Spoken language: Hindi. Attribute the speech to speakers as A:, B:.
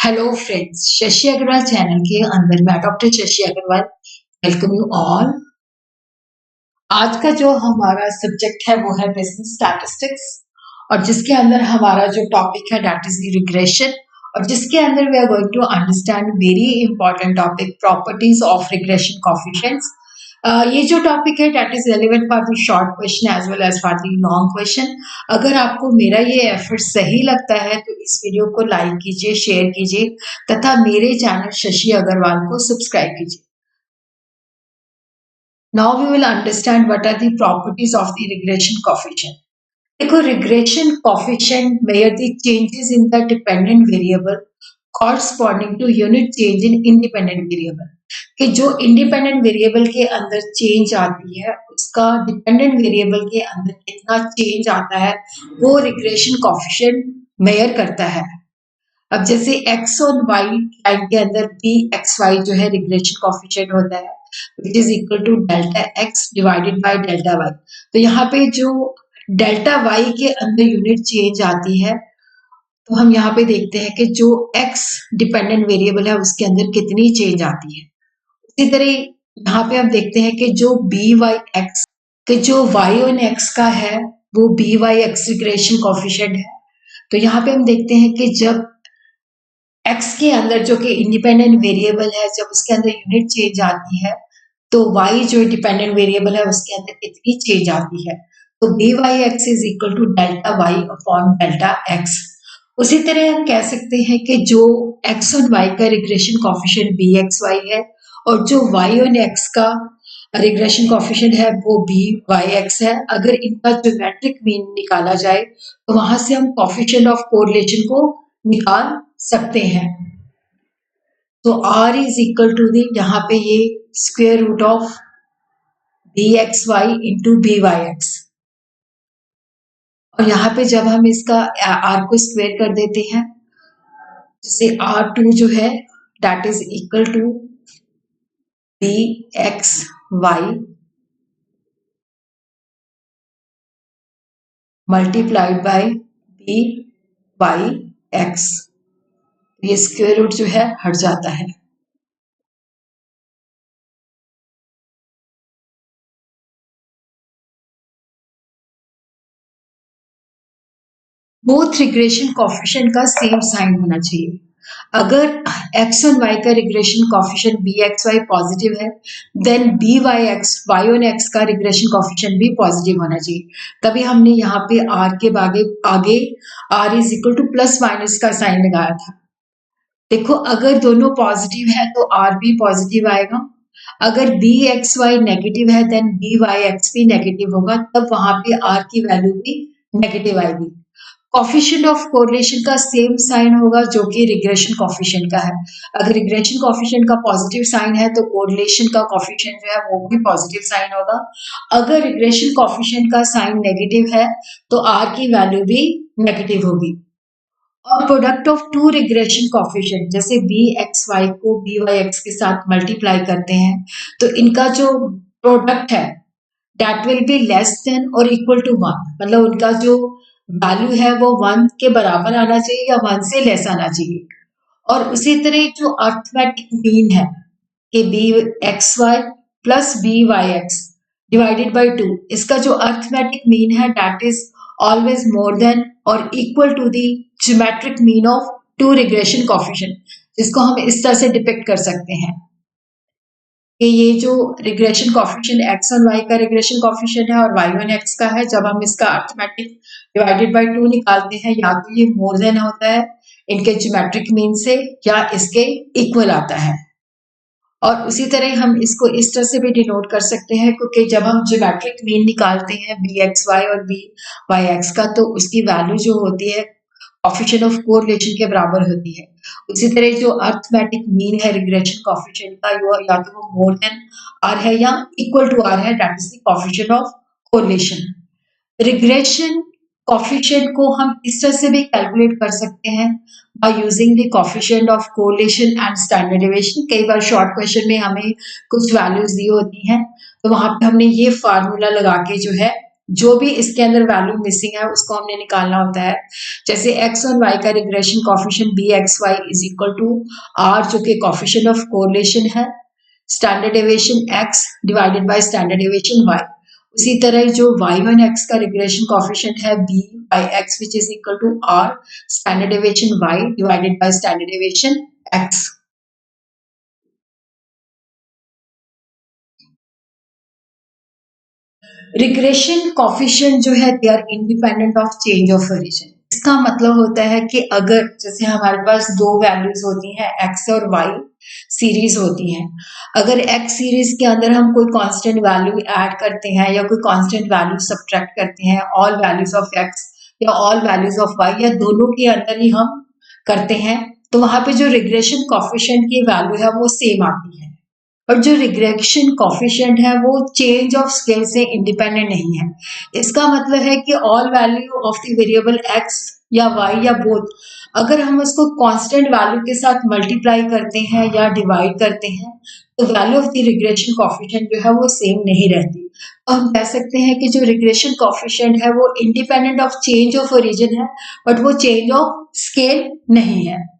A: Hello friends, Shashi Agarwal channel के अंदर मैं doctor Shashi Agarwal welcome you all. आज का जो हमारा सब्जेक्ट है वो है बिजनेस स्टैटिस्टिक्स और जिसके अंदर हमारा जो टॉपिक है दैट इज रिग्रेशन और जिसके अंदर we are going to understand very important topic properties of regression coefficients. ये जो टॉपिक है that is relevant for the short question as well as for the long question. अगर आपको मेरा ये एफर्ट सही लगता है तो इस वीडियो को लाइक कीजिए, शेयर कीजिए तथा मेरे चैनल शशि अग्रवाल को सब्सक्राइब कीजिए। Now we will understand what are the properties of the regression coefficient. देखो, regression coefficient measure the changes in the dependent variable corresponding to unit change in independent variable. कि जो independent variable के अंदर change आती है उसका dependent variable के अंदर कितना change आता है वो regression coefficient measure करता है। अब जैसे x और y लाइन के अंदर bxy जो है रिग्रेशन कोएफिशिएंट होता है which is equal to delta x divided by delta y। तो यहाँ पे जो डेल्टा y के अंदर यूनिट चेंज आती है तो हम यहाँ पे देखते हैं कि जो x डिपेंडेंट वेरिएबल है उसके अंदर कितनी चेंज आती है। उसी तरह यहाँ पे हम देखते हैं कि जो by(x) के जो y और x का है वो by(x) रिग्रेशन कोएफिशिएंट है। तो यहाँ पे हम देखते हैं कि जब x के अंदर जो कि इंडिपेंडेंट वेरिएबल है जब उसके अंदर यूनिट चेंज आती है तो y जो डिपेंडेंट वेरिएबल है उसके अंदर कितनी चेंज आती है। तो by(x) is equal to delta y upon delta x। उसी तरह हम कह सकते हैं कि जो x और y का रिग्रेशन कोएफिशिएंट bxy है और जो y और x का रिग्रेशन कोएफिशिएंट है वो byx है। अगर इनका ज्योमेट्रिक मीन निकाला जाए तो वहां से हम कोएफिशिएंट ऑफ कोरिलेशन को निकाल सकते हैं। तो r is equal to the यहाँ पे ये square root of bxy into byx और यहाँ पे जब हम इसका r को स्क्वायर कर देते हैं जैसे r2 जो है that is equal to bxy multiplied by byx। ये स्क्वायर रूट जो है हट जाता है। बोथ रिग्रेशन कोएफिशिएंट का सेम साइन होना चाहिए। अगर x और y का रिग्रेशन कोएफिशिएंट bxy पॉजिटिव है देन byx y और x का रिग्रेशन कोएफिशिएंट भी पॉजिटिव होना चाहिए। तभी हमने यहाँ पे r के आगे r is equal two plus minus का साइन लगाया था। देखो, अगर दोनों पॉजिटिव है तो r भी पॉजिटिव आएगा। अगर bxy नेगेटिव है देन byx भी नेगेटिव होगा, तब वहां पे r की वैल्यू भी नेगेटिव आएगी। कोएफिशिएंट ऑफ कोरिलेशन का सेम साइन होगा जो कि रिग्रेशन कोएफिशिएंट का है। अगर रिग्रेशन कोएफिशिएंट का पॉजिटिव साइन है तो कोरिलेशन का कोएफिशिएंट जो है वो भी पॉजिटिव साइन होगा। अगर रिग्रेशन कोएफिशिएंट का साइन नेगेटिव है तो r की वैल्यू भी नेगेटिव होगी। और product of two regression coefficient जैसे bxy को byx के साथ मल्टीप्लाई करते हैं तो इनका जो प्रोडक्ट है that will be less than और इक्वल टू 1। मतलब उनका जो वैल्यू है वो 1 के बराबर आना चाहिए या 1 से लेस आना चाहिए। और उसी तरह जो अर्थमेटिक मीन है कि bxy plus byx divided by 2, इसका जो अर्थमेटिक मीन है that is always more than और equal to the geometric mean of two regression coefficient, जिसको हम इस तरह से डिपिक्ट कर सकते हैं कि ये जो रिग्रेशन कोएफिशिएंट x और y का रिग्रेशन कोएफिशिएंट है और y और x का है, जब हम इसका अर्थमेटिक डिवाइडेड बाय 2 निकालते हैं या तो ये मोर देन होता है इनके ज्योमेट्रिक मीन से या इसके इक्वल आता है। और उसी तरह हम इसको इस तरह से भी डिनोट कर सकते हैं क्योंकि जब हम ज्योमेट्रिक मीन निकालते हैं bxy और byx का तो उसकी वैल्यू जो होती है कोएफिशिएंट ऑफ कोरिलेशन के बराबर होती है। उसी तरह जो अर्थमेटिक मीन है रिग्रेशन कोएफिशिएंट का या तो वो मोर देन r है या इक्वल टू r है, that is the coefficient of correlation. Regression coefficient को हम इस तरह से भी कैलकुलेट कर सकते हैं by using the coefficient of correlation and standard deviation. कई बार शॉर्ट क्वेश्चन में हमें कुछ वैल्यूज दी होती हैं तो वहां पे हमने ये फार्मूला लगा के जो है जो भी इसके अंदर वैल्यू मिसिंग है उसको हमने निकालना होता है। जैसे एक्स और वाई का regression coefficient B X Y is equal to R, जो कि कॉफिशिएंट ऑफ कोरिलेशन है, standard deviation X divided by standard deviation Y. उसी तरह जो वाई वन एक्स का रिग्रेशन कॉफिशिएंट है B Y X which is equal to R standard deviation Y divided by standard deviation X. Regression coefficient जो है they are independent of change of origin. इसका मतलब होता है कि अगर जैसे हमारे पास दो वैल्यूज होती हैं एक्स और वाई सीरीज होती हैं, अगर एक्स सीरीज के अंदर हम कोई कांस्टेंट वैल्यू ऐड करते हैं या कोई कांस्टेंट वैल्यू सब्ट्रैक्ट करते हैं, ऑल वैल्यूज ऑफ एक्स या ऑल वैल्यूज ऑफ वाई या दोनों के अंदर ही हम करते हैं, तो वहां पे जो रिग्रेशन कॉफिशिएंट की वैल्यू है वो सेम आती है। और जो रिग्रेशन कॉफिशिएंट है वो चेंज ऑफ स्केल से इंडिपेंडेंट नहीं है। इसका मतलब है कि all value of the variable x या वाई या बोथ, अगर हम उसको कांस्टेंट वैल्यू के साथ मल्टीप्लाई करते हैं या डिवाइड करते हैं, तो value of the regression coefficient जो है वो सेम नहीं रहती। तो हम कह सकते हैं कि जो रिग्रेशन कॉफिशिएंट है वो independent of change of origin है, बट वो चेंज ऑफ स्केल नहीं है।